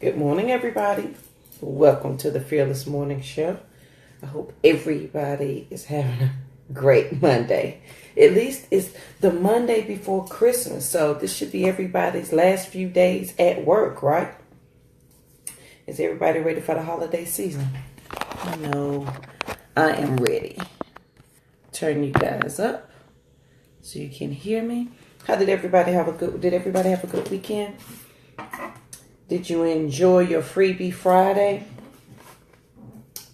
Good morning, everybody. Welcome to the Fearless Morning Show. I hope everybody is having a great Monday. At least it's the Monday before Christmas, so this should be everybody's last few days at work, right? Is everybody ready for the holiday season? I know I am ready. Turn you guys up so you can hear me. Did everybody have a good weekend? Did you enjoy your freebie Friday?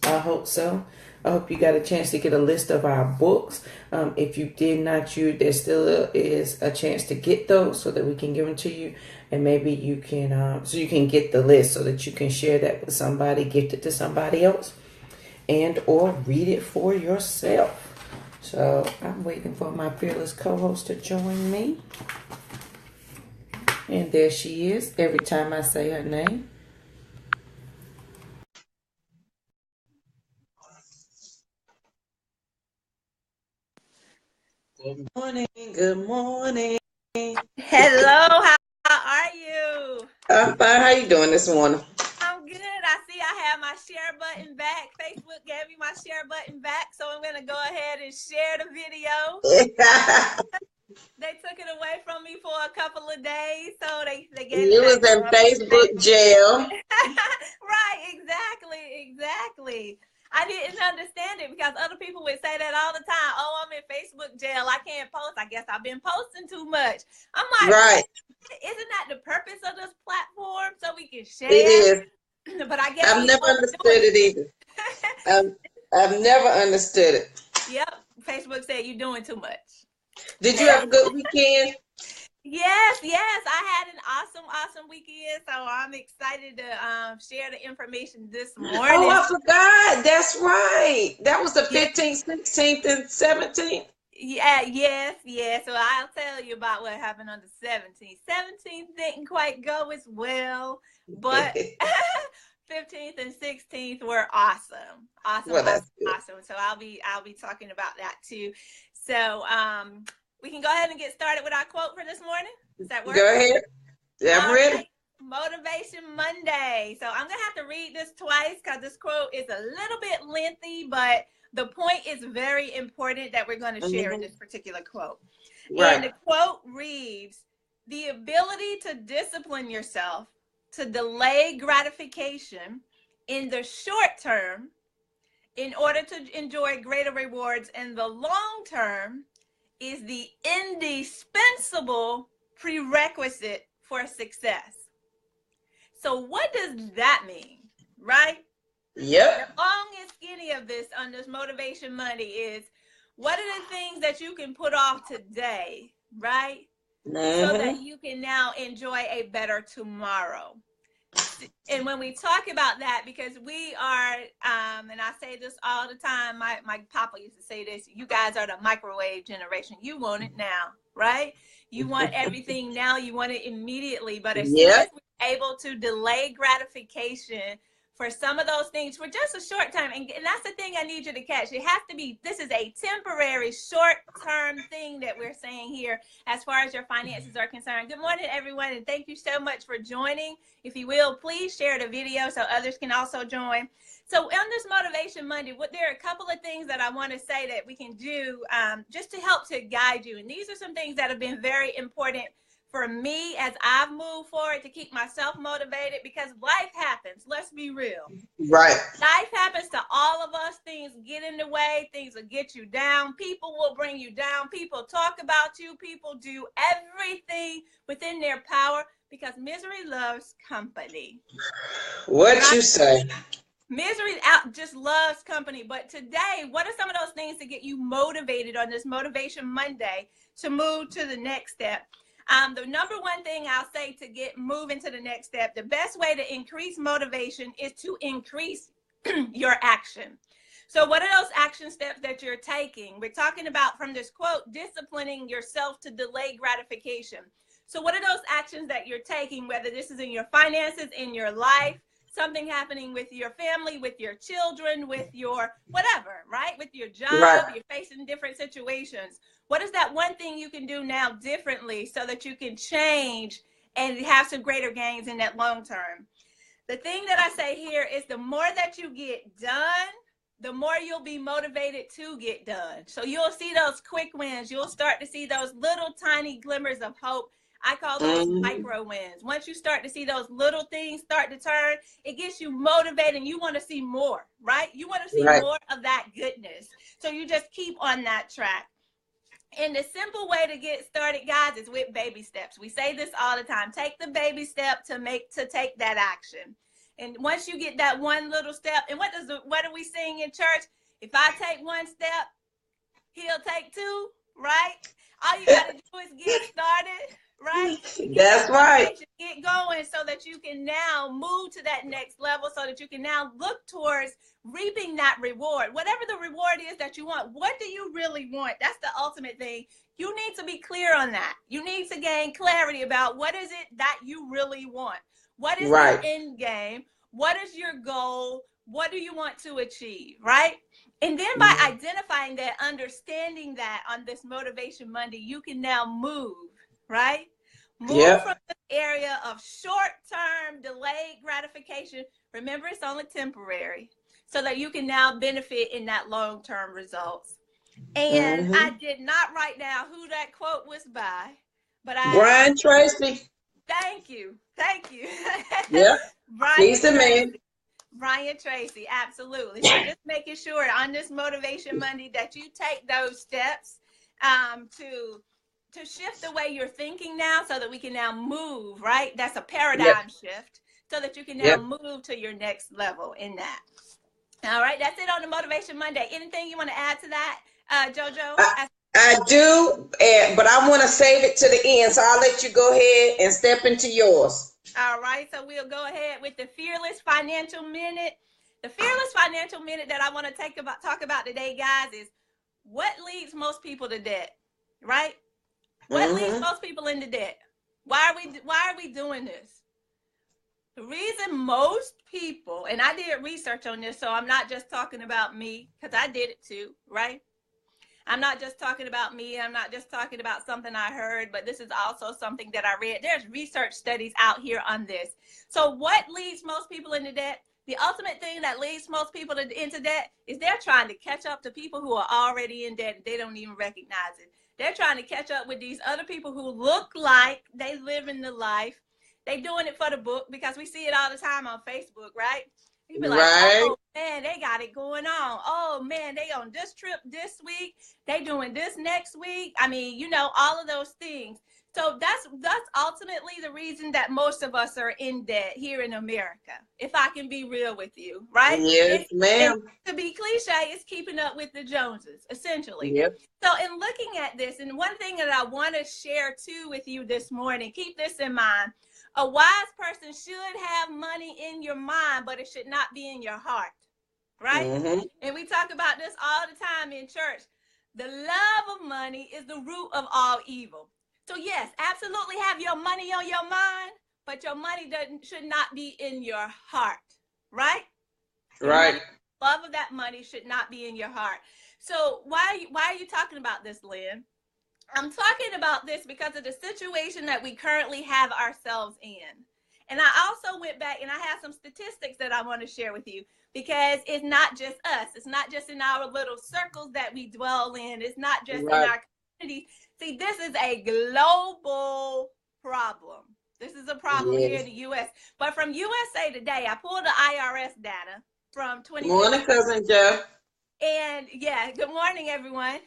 I hope so. I hope you got a chance to get a list of our books. If you did not, there still is a chance to get those so that we can give them to you. And maybe you can, so you can get the list so that you can share that with somebody, gift it to somebody else, and or read it for yourself. So I'm waiting for my fearless co-host to join me. And there she is every time I say her name. Good morning. Good morning. Hello, how are you? I'm fine. How you doing this morning? I'm good. I see I have my share button back. Facebook gave me my share button back, so I'm going to go ahead and share the video. They took it away from me for a couple of days, so they gave You it was back. in Facebook jail. Right, exactly. I didn't understand it because other people would say that all the time. Oh, I'm in Facebook jail. I can't post. I guess I've been posting too much. I'm like, Right. isn't that the purpose of this platform so we can share? It is. But I guess I've we never understood overdoing it either. I've never understood it. Yep, Facebook said you're doing too much. Did you have a good weekend? Yes. I had an awesome weekend, so I'm excited to share the information this morning. Oh, I forgot. That's right. That was the Yeah. 15th, 16th, and 17th. Yes. So I'll tell you about what happened on the 17th. 17th didn't quite go as well, but 15th and 16th were awesome. So I'll be talking about that too. So we can go ahead and get started with our quote for this morning. Does that work? Go ahead. Yeah, I'm ready. Right. Motivation Monday. So I'm gonna have to read this twice because this quote is a little bit lengthy, but the point is very important that we're going to share in this particular quote. Right. And the quote reads, "The ability to discipline yourself to delay gratification in the short term in order to enjoy greater rewards in the long term is the indispensable prerequisite for success." So what does that mean, right? Yep. The long and skinny of this on this Motivation Monday is, what are the things that you can put off today, right? So that you can now enjoy a better tomorrow. And when we talk about that, because we are, and I say this all the time, my papa used to say this, you guys are the microwave generation. You want it now, right? You want everything now. You want it immediately. But as soon as we're able to delay gratification for some of those things for just a short time, and that's the thing I need you to catch. It has to be, this is a temporary, short-term thing that we're saying here as far as your finances are concerned. Good morning, everyone, and thank you so much for joining. If you will, please share the video so others can also join. So on this Motivation Monday, there are a couple of things that I want to say that we can do just to help to guide you. And these are some things that have been very important for me as I've moved forward to keep myself motivated, because life happens. Let's be real. Right. Life happens to all of us. Things get in the way. Things will get you down. People will bring you down. People talk about you. People do everything within their power because misery loves company. What you say? Misery just loves company. But today, what are some of those things to get you motivated on this Motivation Monday to move to the next step? The number one thing I'll say to get moving to the next step, the best way to increase motivation is to increase your action. So what are those action steps that you're taking? We're talking about, from this quote, disciplining yourself to delay gratification. So what are those actions that you're taking, whether this is in your finances, in your life, something happening with your family, with your children, with your whatever, right? With your job, you're facing different situations. What is that one thing you can do now differently so that you can change and have some greater gains in that long term? The thing that I say here is the more that you get done, the more you'll be motivated to get done. So you'll see those quick wins. You'll start to see those little tiny glimmers of hope. I call those micro wins. Once you start to see those little things start to turn, it gets you motivated and you want to see more, right? You want to see more of that goodness. So you just keep on that track. And the simple way to get started, guys, is with baby steps. We say this all the time. Take the baby step to take that action. And once you get that one little step, and what do we sing in church? If I take one step, he'll take two, right? All you got to do is get started, right? That's right. Get going so that you can now move to that next level, so that you can now look towards reaping that reward. Whatever the reward is that you want, what do you really want? That's the ultimate thing. You need to be clear on that. You need to gain clarity about what is it that you really want. What is the end game? What is your goal? What do you want to achieve, right? And then by identifying that, understanding that on this Motivation Monday, you can now move, right? Move from the area of short-term delayed gratification. Remember, it's only temporary, so that you can now benefit in that long-term results. And I did not write down who that quote was by, but Brian Tracy. Thank you. Yeah, he's the man. Brian Tracy, absolutely. So just making sure on this Motivation Monday that you take those steps to shift the way you're thinking now, so that we can now move, right? That's a paradigm shift, so that you can now move to your next level in that. All right, that's it on the Motivation Monday. Anything you want to add to that, JoJo? I do, but I want to save it to the end, so I'll let you go ahead and step into yours. All right, so we'll go ahead with the Fearless Financial Minute. The Fearless Financial Minute that I want to talk about today, guys, is what leads most people to debt, right? What leads most people into debt? Why are we doing this? The reason most people, and I did research on this, so I'm not just talking about me, because I did it too, right? I'm not just talking about me. I'm not just talking about something I heard, but this is also something that I read. There's research studies out here on this. So what leads most people into debt? The ultimate thing that leads most people into debt is they're trying to catch up to people who are already in debt. They don't even recognize it. They're trying to catch up with these other people who look like they live in the life. They doing it for the book, because we see it all the time on Facebook, right? You be like, oh man, they got it going on. Oh man, they on this trip this week. They doing this next week. I mean, you know, all of those things. So that's ultimately the reason that most of us are in debt here in America, if I can be real with you, right? Yes, ma'am. To be cliche, it's keeping up with the Joneses, essentially. Yep. So in looking at this, and one thing that I want to share too with you this morning, keep this in mind. A wise person should have money in your mind, but it should not be in your heart, right? And we talk about this all the time in church. The love of money is the root of all evil. So yes, absolutely have your money on your mind, but your money should not be in your heart, right? Right. Love of that money should not be in your heart. So why are you talking about this, Lynn? I'm talking about this because of the situation that we currently have ourselves in. And I also went back and I have some statistics that I want to share with you, because it's not just us. It's not just in our little circles that we dwell in. It's not just in our communities. See, this is a global problem. This is a problem here in the U.S. But from USA Today, I pulled the IRS data from 20. Good morning, Cousin Jeff. And yeah, good morning, everyone.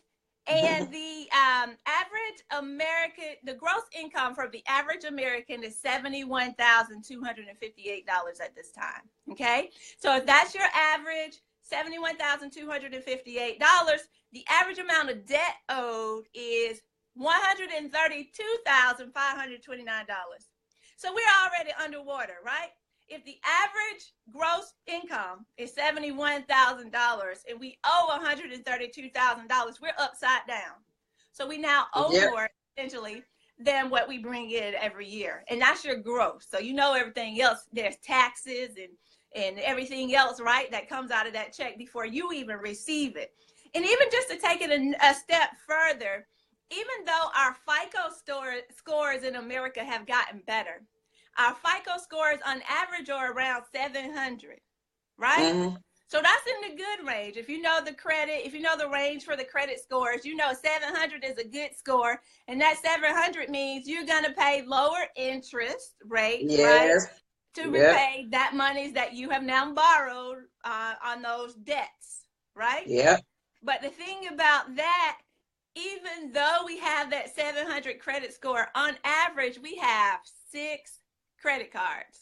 And the average American, the gross income for the average American is $71,258 at this time. Okay, so if that's your average, $71,258, the average amount of debt owed is $132,529. So we're already underwater, right? If the average gross income is $71,000 and we owe $132,000, we're upside down. So we now owe more essentially than what we bring in every year. And that's your gross. So you know everything else, there's taxes and everything else, right, that comes out of that check before you even receive it. And even just to take it a step further, even though our FICO scores in America have gotten better, our FICO scores on average are around 700, right? So that's in the good range. If you know the credit, if you know the range for the credit scores, you know 700 is a good score. And that 700 means you're going to pay lower interest rates, right? To repay that monies that you have now borrowed on those debts, right? Yeah. But the thing about that, even though we have that 700 credit score, on average, we have 6 credit cards.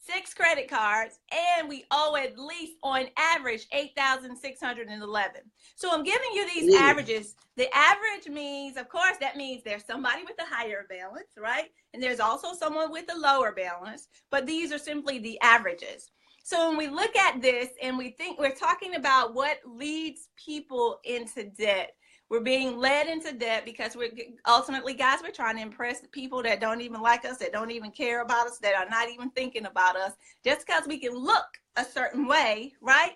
6 credit cards, and we owe at least on average $8,611. So I'm giving you these averages. The average means, of course, that means there's somebody with a higher balance, right? And there's also someone with a lower balance, but these are simply the averages. So when we look at this and we think we're talking about what leads people into debt, we're being led into debt because we're ultimately, guys, we're trying to impress the people that don't even like us, that don't even care about us, that are not even thinking about us, just because we can look a certain way, right?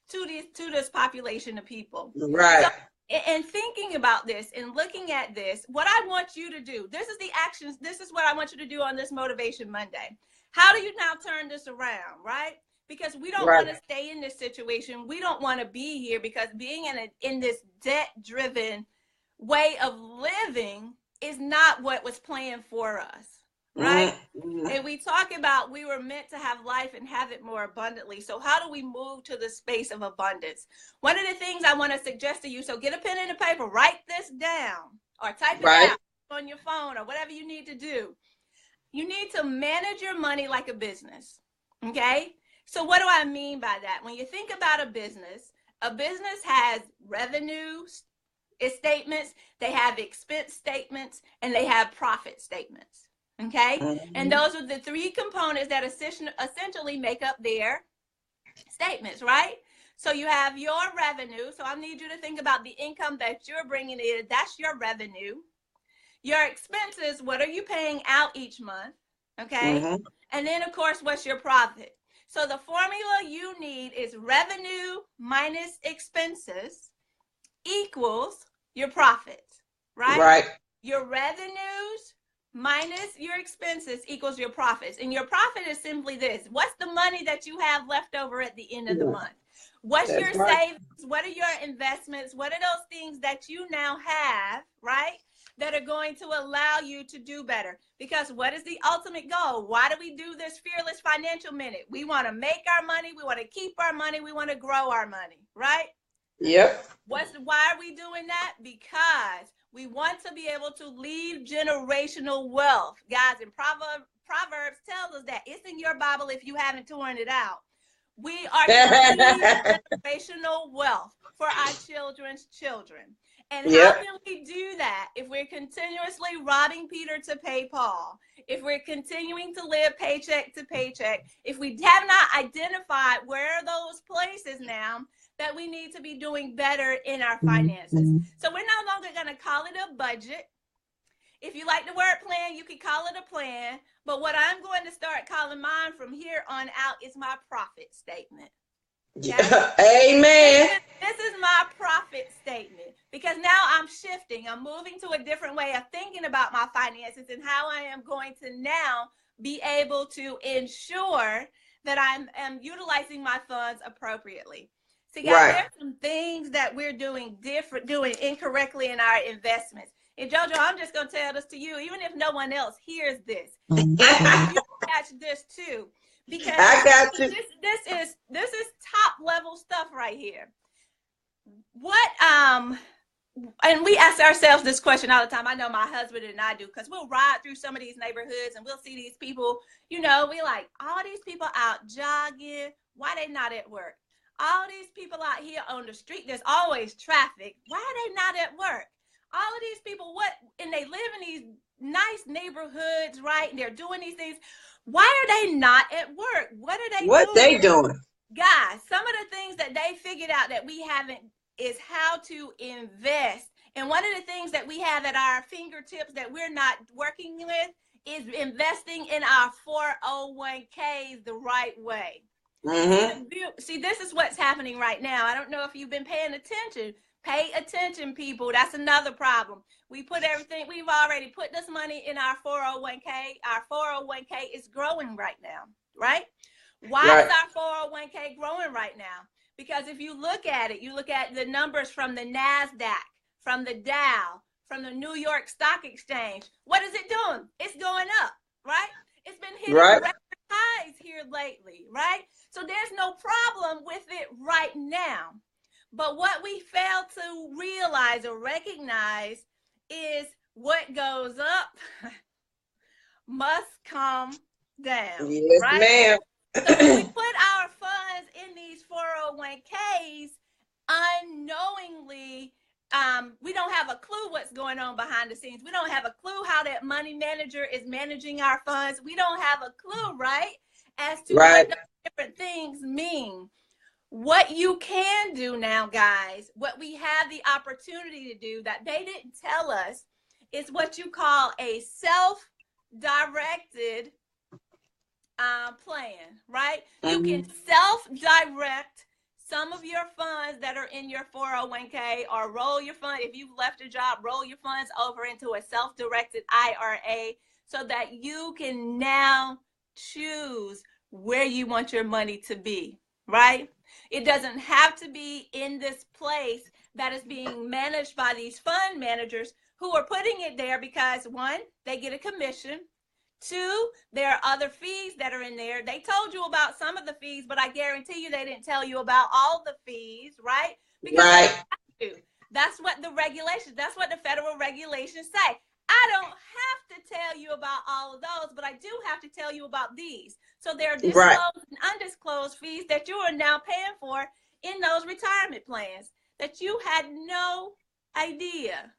To this population of people. Right. So, and thinking about this and looking at this, what I want you to do, this is the actions, this is what I want you to do on this Motivation Monday. How do you now turn this around, right? Because we don't want to stay in this situation. We don't want to be here because being in this debt-driven way of living is not what was planned for us, right? And we talk about we were meant to have life and have it more abundantly. So how do we move to the space of abundance? One of the things I want to suggest to you, so get a pen and a paper, write this down or type it out on your phone or whatever you need to do. You need to manage your money like a business, okay? So what do I mean by that? When you think about a business has revenue statements, they have expense statements, and they have profit statements, okay? And those are the 3 components that essentially make up their statements, right? So you have your revenue. So I need you to think about the income that you're bringing in. That's your revenue. Your expenses, what are you paying out each month, okay? And then, of course, what's your profit? So the formula you need is revenue minus expenses equals your profits, right? Right. Your revenues minus your expenses equals your profits. And your profit is simply this. What's the money that you have left over at the end of the month? What's your savings? What are your investments? What are those things that you now have, right, that are going to allow you to do better? Because what is the ultimate goal? Why do we do this Fearless Financial Minute? We want to make our money. We want to keep our money. We want to grow our money, right? Yep. Why are we doing that? Because we want to be able to leave generational wealth. Guys, and Proverbs tells us that. It's in your Bible if you haven't torn it out. We are to leave generational wealth for our children's children. And how can we do that if we're continuously robbing Peter to pay Paul? If we're continuing to live paycheck to paycheck? If we have not identified where are those places now that we need to be doing better in our finances? So we're no longer going to call it a budget. If you like the word plan, you can call it a plan. But what I'm going to start calling mine from here on out is my profit statement. Okay? Amen. This is my profit statement because now I'm shifting. I'm moving to a different way of thinking about my finances and how I am going to now be able to ensure that I'm utilizing my funds appropriately. See, guys, there's some things that we're doing incorrectly in our investments. And JoJo, I'm just going to tell this to you, even if no one else hears this. You catch this too. Because I got you. This is top level stuff right here. And we ask ourselves this question all the time. I know my husband and I do, because we'll ride through some of these neighborhoods and we'll see these people, we like, all these people out jogging, why they not at work? All these people out here on the street, there's always traffic. Why are they not at work? All of these people, and they live in these nice neighborhoods, right? And they're doing these things. Why are they not at work? What are they doing? What they doing? Guys, some of the things that they figured out that we haven't is how to invest. And one of the things that we have at our fingertips that we're not working with is investing in our 401ks the right way. See, this is what's happening right now. I don't know if you've been paying attention, Pay attention, people. That's another problem. We put everything, we've already put this money in our 401k. Our 401k is growing right now, right? Why is our 401k growing right now? Because if you look at it, you look at the numbers from the NASDAQ, from the Dow, from the New York Stock Exchange. What is it doing? It's going up, right? It's been hitting record highs here lately, right? So there's no problem with it right now. But what we fail to realize or recognize is what goes up must come down. Yes, right? ma'am. So when we put our funds in these 401ks unknowingly, we don't have a clue what's going on behind the scenes. We don't have a clue how that money manager is managing our funds. We don't have a clue, right, as to what those different things mean. What you can do now, guys, what we have the opportunity to do that they didn't tell us is what you call a self-directed plan, right? You can self-direct some of your funds that are in your 401k, or roll your fund. If you've left a job, roll your funds over into a self-directed IRA so that you can now choose where you want your money to be, right? It doesn't have to be in this place that is being managed by these fund managers who are putting it there because, one, they get a commission. Two, there are other fees that are in there. They told you about some of the fees, but I guarantee you they didn't tell you about all the fees, right? Because that's what the regulations, that's what the federal regulations say. I don't have to tell you about all of those, but I do have to tell you about these. So there are disclosed and undisclosed fees that you are now paying for in those retirement plans that you had no idea.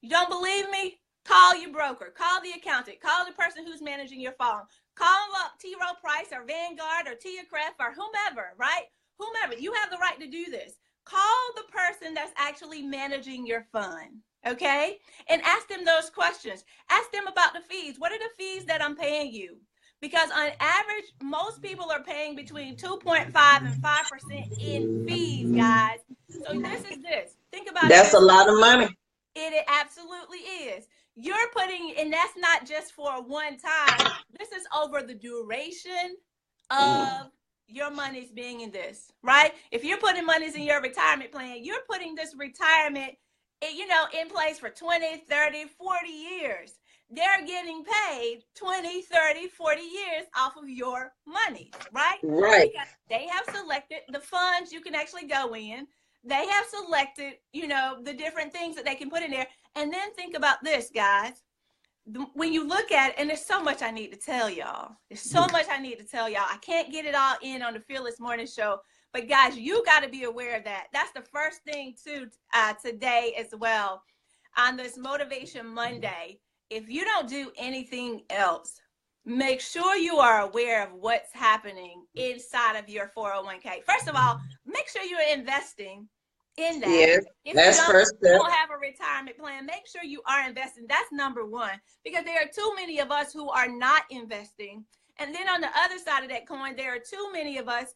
You don't believe me? Call your broker, call the accountant, call the person who's managing your phone. Call up T. Rowe Price or Vanguard or TIAA-CREF or whomever, right? Whomever, you have the right to do this. Call the person that's actually managing your fund, okay? And ask them those questions. Ask them about the fees. What are the fees that I'm paying you? Because on average, most people are paying between 2.5 and 5% in fees, guys. So this is this. Think about it. That's a lot of money. It absolutely is. You're putting, and that's not just for one time. This is over the duration of your money's being in this, right? If you're putting monies in your retirement plan, you're putting this retirement, in place for 20, 30, 40 years. They're getting paid 20, 30, 40 years off of your money, right? Right. Because they have selected the funds you can actually go in. They have selected, the different things that they can put in there. And then think about this, guys. When you look at it, and there's so much I need to tell y'all. There's so much I need to tell y'all. I can't get it all in on the Fearless Morning Show. But guys, you got to be aware of that. That's the first thing today as well on this Motivation Monday. If you don't do anything else, make sure you are aware of what's happening inside of your 401k. First of all, make sure you're investing in that. Yes, that's first step. If you don't have a retirement plan, make sure you are investing. That's number one, because there are too many of us who are not investing. And then on the other side of that coin, there are too many of us.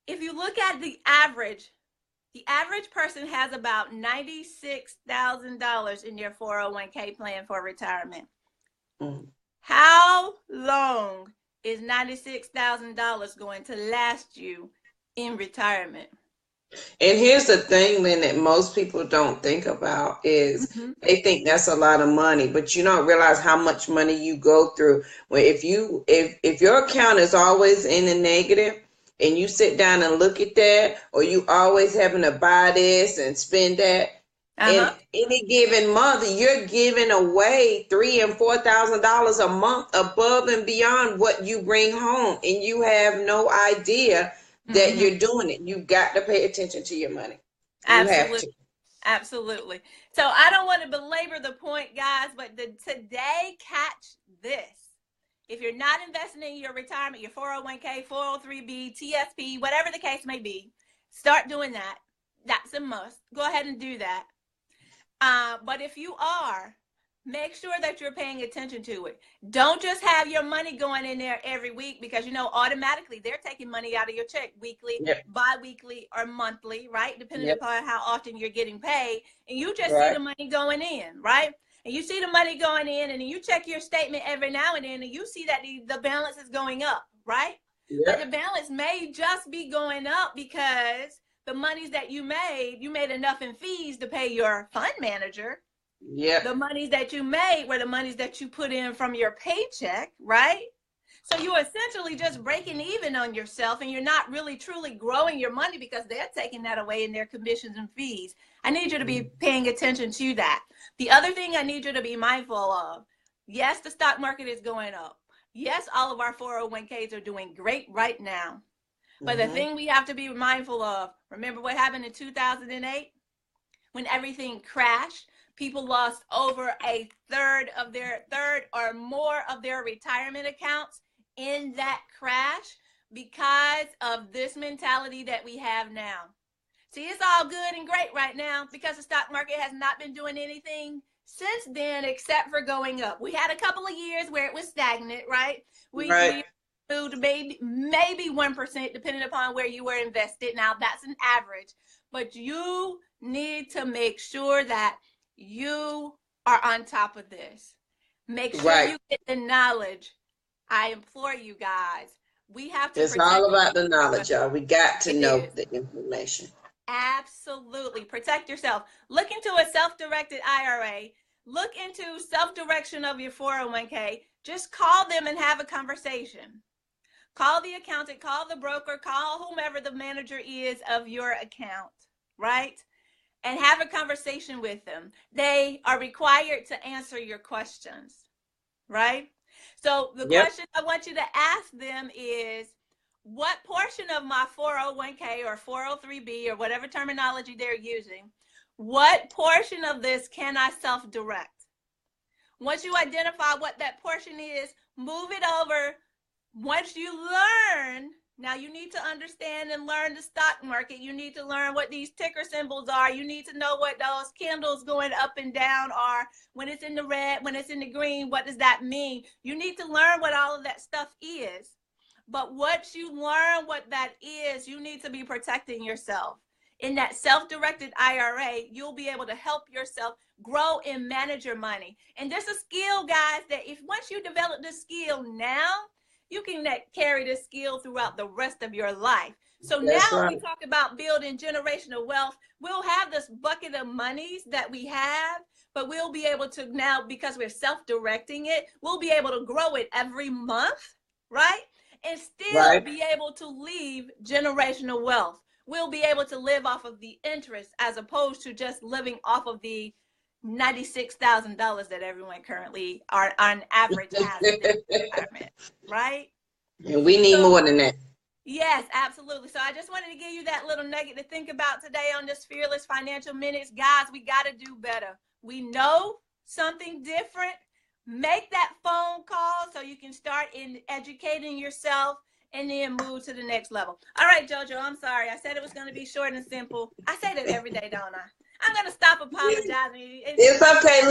If you look at the average person has about $96,000 in their 401k plan for retirement. How long is $96,000 going to last you in retirement? And here's the thing, Lynn, that most people don't think about is they think that's a lot of money, but you don't realize how much money you go through. Well, if your account is always in the negative and you sit down and look at that, or you always having to buy this and spend that, in any given month, you're giving away $3,000 and $4,000 a month above and beyond what you bring home, and you have no idea that you're doing it. You got to pay attention to your money. Absolutely. Absolutely. So I don't want to belabor the point, guys, but today, catch this. If you're not investing in your retirement, your 401k, 403b, TSP, whatever the case may be, start doing that. That's a must. Go ahead and do that. But if you are, make sure that you're paying attention to it. Don't just have your money going in there every week, because you know automatically they're taking money out of your check weekly, bi-weekly, or monthly, right? Depending upon how often you're getting paid. And you just see the money going in, right? And you see the money going in, and then you check your statement every now and then, and you see that the balance is going up, right? But the balance may just be going up because the monies that you made enough in fees to pay your fund manager. Yeah. The monies that you made were the monies that you put in from your paycheck, right? So you're essentially just breaking even on yourself, and you're not really truly growing your money because they're taking that away in their commissions and fees. I need you to be paying attention to that. The other thing I need you to be mindful of, yes, the stock market is going up. Yes, all of our 401ks are doing great right now. But the thing we have to be mindful of, remember what happened in 2008? When everything crashed, people lost over a third or more of their retirement accounts in that crash because of this mentality that we have now. See, it's all good and great right now because the stock market has not been doing anything since then except for going up. We had a couple of years where it was stagnant, right? We moved maybe 1%, depending upon where you were invested. Now, that's an average. But you need to make sure that you are on top of this. Make sure you get the knowledge. I implore you guys. We have to. It's all about the knowledge, y'all. We got to know the information. Absolutely. Protect yourself. Look into a self-directed IRA. Look into self-direction of your 401k. Just call them and have a conversation. Call the accountant, call the broker, call whomever the manager is of your account, right? And have a conversation with them. They are required to answer your questions, right? So the question I want you to ask them is, what portion of my 401k or 403b or whatever terminology they're using, what portion of this can I self-direct? Once you identify what that portion is, move it over. Once you learn, now you need to understand and learn the stock market. You need to learn what these ticker symbols are. You need to know what those candles going up and down are. When it's in the red, when it's in the green, what does that mean? You need to learn what all of that stuff is. But once you learn what that is, you need to be protecting yourself. In that self-directed IRA, you'll be able to help yourself grow and manage your money. And there's a skill, guys, that if once you develop this skill now, you can carry this skill throughout the rest of your life. So now when we talk about building generational wealth, we'll have this bucket of monies that we have, but we'll be able to now, because we're self-directing it, we'll be able to grow it every month, right? And still be able to leave generational wealth. We'll be able to live off of the interest as opposed to just living off of the $96,000 that everyone currently are on average has in their retirement, right? And we need more than that. Yes, absolutely. So I just wanted to give you that little nugget to think about today on this Fearless Financial Minutes. Guys, we got to do better. We know something different. Make that phone call so you can start in educating yourself and then move to the next level. All right, JoJo, I'm sorry. I said it was going to be short and simple. I say that every day, don't I? I'm going to stop apologizing. It's okay.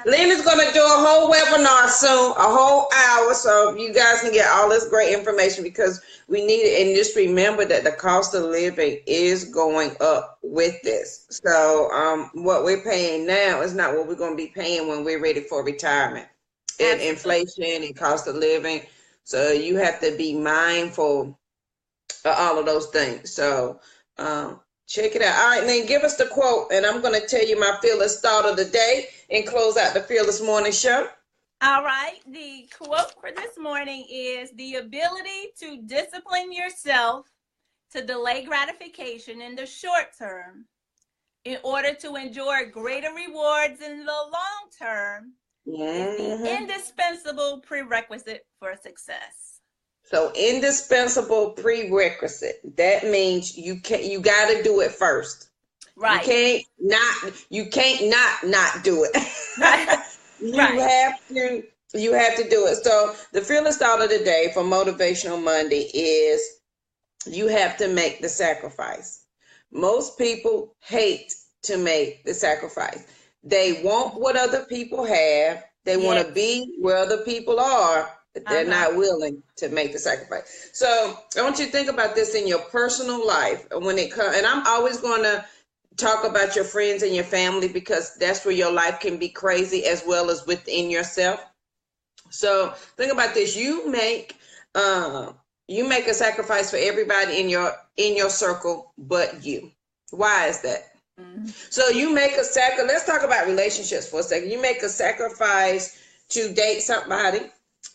Lynn is going to do a whole webinar soon, a whole hour, so you guys can get all this great information because we need it. And just remember that the cost of living is going up with this. So what we're paying now is not what we're going to be paying when we're ready for retirement. And inflation and cost of living. So you have to be mindful of all of those things. So check it out. All right, Lynn, give us the quote, and I'm going to tell you my fearless thought of the day and close out the Fearless Morning Show. All right, the quote for this morning is, the ability to discipline yourself to delay gratification in the short term in order to enjoy greater rewards in the long term is the indispensable prerequisite for success. So indispensable prerequisite. That means you got to do it first. Right. You can't not do it. You have to do it. So the fearless thought of the day for Motivational Monday is, you have to make the sacrifice. Most people hate to make the sacrifice. They want what other people have. They want to be where other people are, but they're not willing to make the sacrifice. So I want you to think about this in your personal life when it comes, and I'm always going to talk about your friends and your family because that's where your life can be crazy as well as within yourself. So think about this. You make a sacrifice for everybody in your circle but you. Why is that? So you make a sacrifice. Let's talk about relationships for a second. You make a sacrifice to date somebody.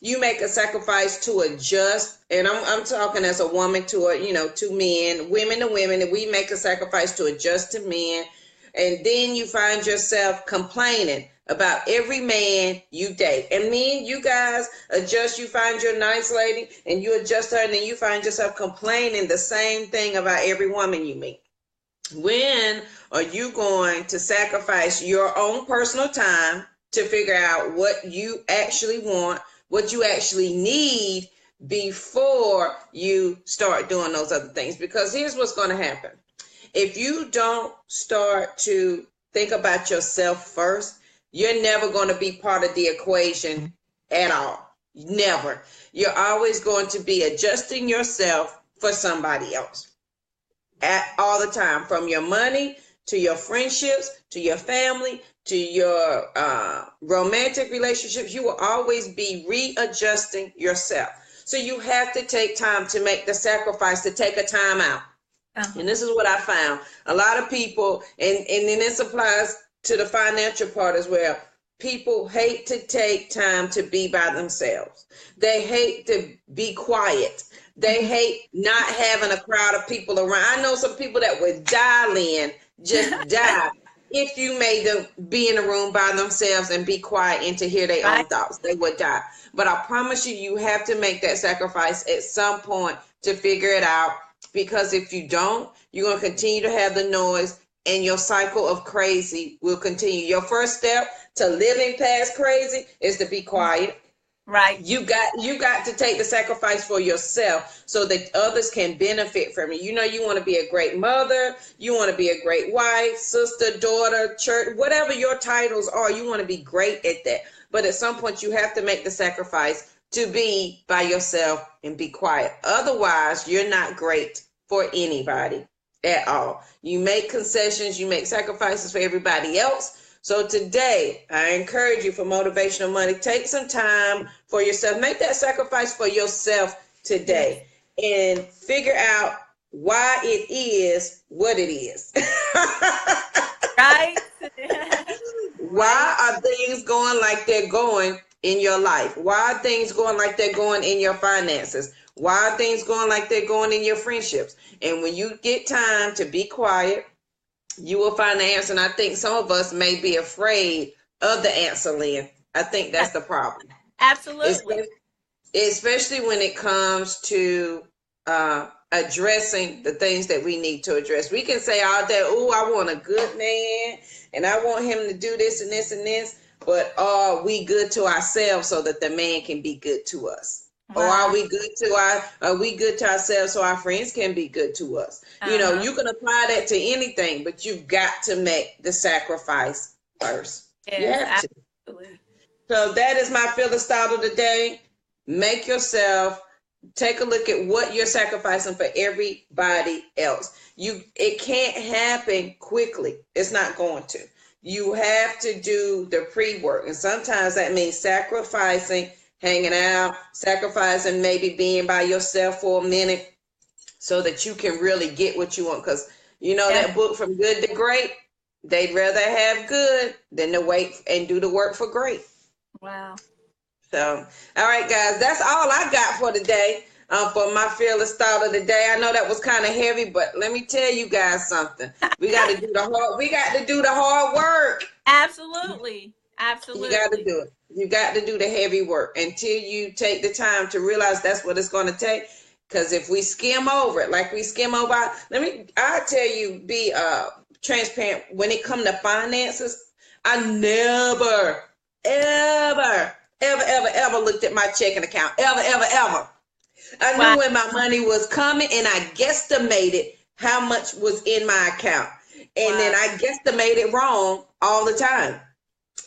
You make a sacrifice to adjust. And I'm talking as a woman to men, women to women, and we make a sacrifice to adjust to men. And then you find yourself complaining about every man you date. And men, you guys adjust. You find your nice lady and you adjust her, and then you find yourself complaining the same thing about every woman you meet. When are you going to sacrifice your own personal time to figure out what you actually want, what you actually need before you start doing those other things? Because here's what's going to happen. If you don't start to think about yourself first, you're never going to be part of the equation at all. Never. You're always going to be adjusting yourself for somebody else. All the time, from your money to your friendships to your family to your romantic relationships, you will always be readjusting yourself. So you have to take time to make the sacrifice to take a time out. And this is what I found. A lot of people, and then this applies to the financial part as well. People hate to take time to be by themselves. They hate to be quiet. They hate not having a crowd of people around. I know some people that would just die if you made them be in a room by themselves and be quiet and to hear their own thoughts. They would die. But I promise you, you have to make that sacrifice at some point to figure it out. Because if you don't, you're going to continue to have the noise and your cycle of crazy will continue. Your first step to living past crazy is to be quiet. Right. You got to take the sacrifice for yourself so that others can benefit from it. You know, you want to be a great mother. You want to be a great wife, sister, daughter, church, whatever your titles are. You want to be great at that. But at some point, you have to make the sacrifice to be by yourself and be quiet. Otherwise, you're not great for anybody at all. You make concessions. You make sacrifices for everybody else. So today, I encourage you for Motivational Money, take some time for yourself. Make that sacrifice for yourself today and figure out why it is what it is. Right? Why are things going like they're going in your life? Why are things going like they're going in your finances? Why are things going like they're going in your friendships? And when you get time to be quiet, you will find the answer. And I think some of us may be afraid of the answer, Lynn. I think that's the problem. Absolutely. Especially when it comes to addressing the things that we need to address. We can say all day, oh, I want a good man and I want him to do this and this and this. But are we good to ourselves so that the man can be good to us? Wow. Or are we good to ourselves so our friends can be good to us? You know, you can apply that to anything, but you've got to make the sacrifice first. Yes, you have absolutely. So that is my Phyllis thought of the day. Make yourself take a look at what you're sacrificing for everybody else. It can't happen quickly. It's not going to. You have to do the pre-work. And sometimes that means sacrificing hanging out, sacrificing, maybe being by yourself for a minute so that you can really get what you want. Because you know that book From Good to Great, they'd rather have good than to wait and do the work for great. Wow. So, all right, guys, that's all I got for today. For my fearless thought of the day. I know that was kind of heavy, but let me tell you guys something. We got to do the hard work. Absolutely. Absolutely. You got to do it. You got to do the heavy work until you take the time to realize that's what it's going to take. Because if we skim over it, like we skim over, I'll tell you, be transparent. When it comes to finances, I never, ever looked at my checking account. Ever. I knew when my money was coming and I guesstimated how much was in my account. And then I guesstimated wrong all the time.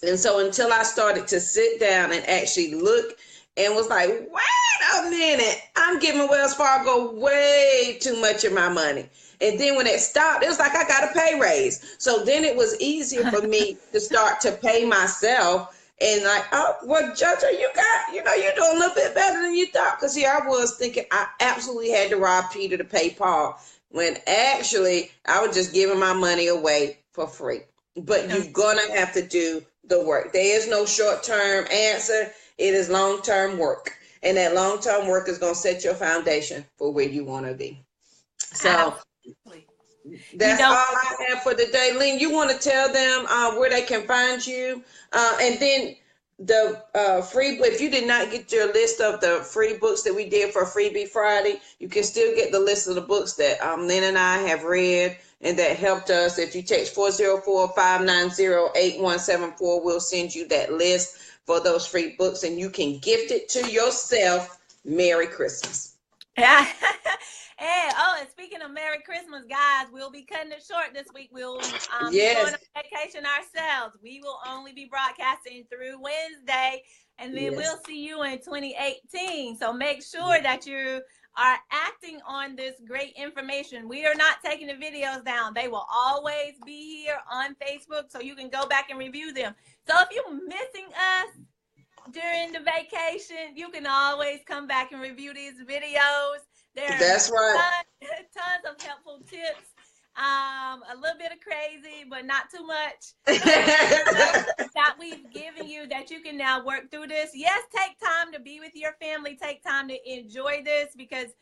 And so until I started to sit down and actually look and was like, wait a minute, I'm giving Wells Fargo way too much of my money. And then when it stopped, it was like I got a pay raise. So then it was easier for me to start to pay myself. And like, oh, well, Jojo, you're doing a little bit better than you thought. Because here I was thinking I absolutely had to rob Peter to pay Paul, when actually I was just giving my money away for free. But you're going to have to do the work. There is no short-term answer. It is long-term work. And that long-term work is going to set your foundation for where you want to be. So that's all I have for today. Lynn, you want to tell them where they can find you? And then the free, if you did not get your list of the free books that we did for Freebie Friday, you can still get the list of the books that Lynn and I have read and that helped us. If you text 404-590-8174, we'll send you that list for those free books, and you can gift it to yourself. Merry Christmas. Yeah. Hey, and speaking of Merry Christmas, guys, we'll be cutting it short this week. We'll be going on vacation ourselves. We will only be broadcasting through Wednesday, and then we'll see you in 2018. So make sure that you are acting on this great information. We are not taking the videos down. They will always be here on Facebook, so you can go back and review them. So if you're missing us during the vacation, you can always come back and review these videos. That's right. Tons of helpful tips. A little bit of crazy, but not too much. That we've given you that you can now work through this. Yes, take time to be with your family. Take time to enjoy this, because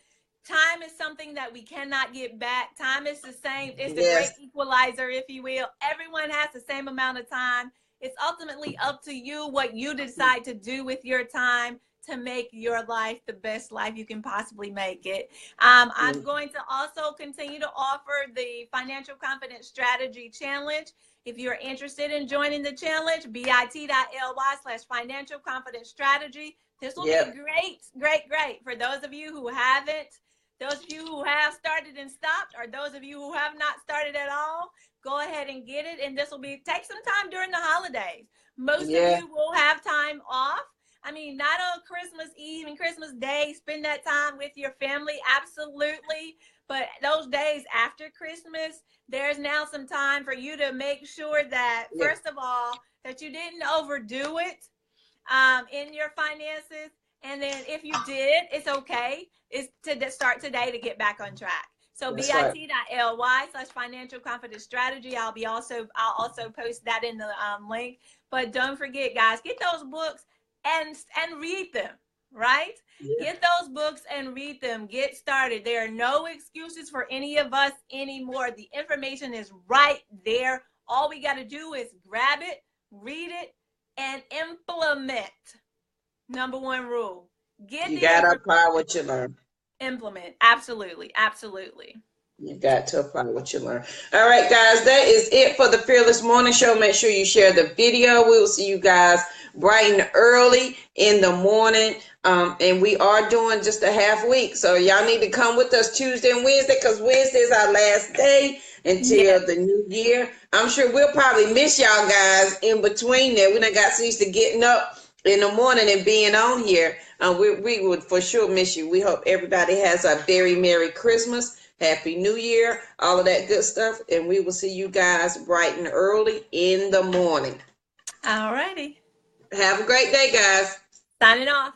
time is something that we cannot get back. Time is the same. It's the great equalizer, if you will. Everyone has the same amount of time. It's ultimately up to you what you decide to do with your time to make your life the best life you can possibly make it. I'm going to also continue to offer the Financial Confidence Strategy Challenge. If you're interested in joining the challenge, bit.ly/financial confidence strategy. This will be great for those of you who haven't, those of you who have started and stopped, or those of you who have not started at all. Go ahead and get it. And this will take some time during the holidays. Most of you will have time off. I mean, not on Christmas Eve and Christmas Day. Spend that time with your family, absolutely. But those days after Christmas, there's now some time for you to make sure that, first of all, that you didn't overdo it in your finances. And then if you did, it's okay. It's to start today to get back on track. So bit.ly/financial confidence strategy. I'll also post that in the link. But don't forget, guys, get those books and read them, right? Get those books and read them. Get started. There are no excuses for any of us anymore. The information is right there. All we got to do is grab it, read it, and implement. Number one rule. You got to apply what you learn. Implement. Absolutely. You got to apply what you learn. All right, guys, that is it for the Fearless Morning Show. Make sure you share the video. We will see you guys bright and early in the morning. And we are doing just a half week. So y'all need to come with us Tuesday and Wednesday, because Wednesday is our last day until the new year. I'm sure we'll probably miss y'all guys in between there. We done got used to getting up in the morning and being on here. We would for sure miss you. We hope everybody has a very Merry Christmas, Happy New Year, all of that good stuff. And we will see you guys bright and early in the morning. All righty. Have a great day, guys. Signing off.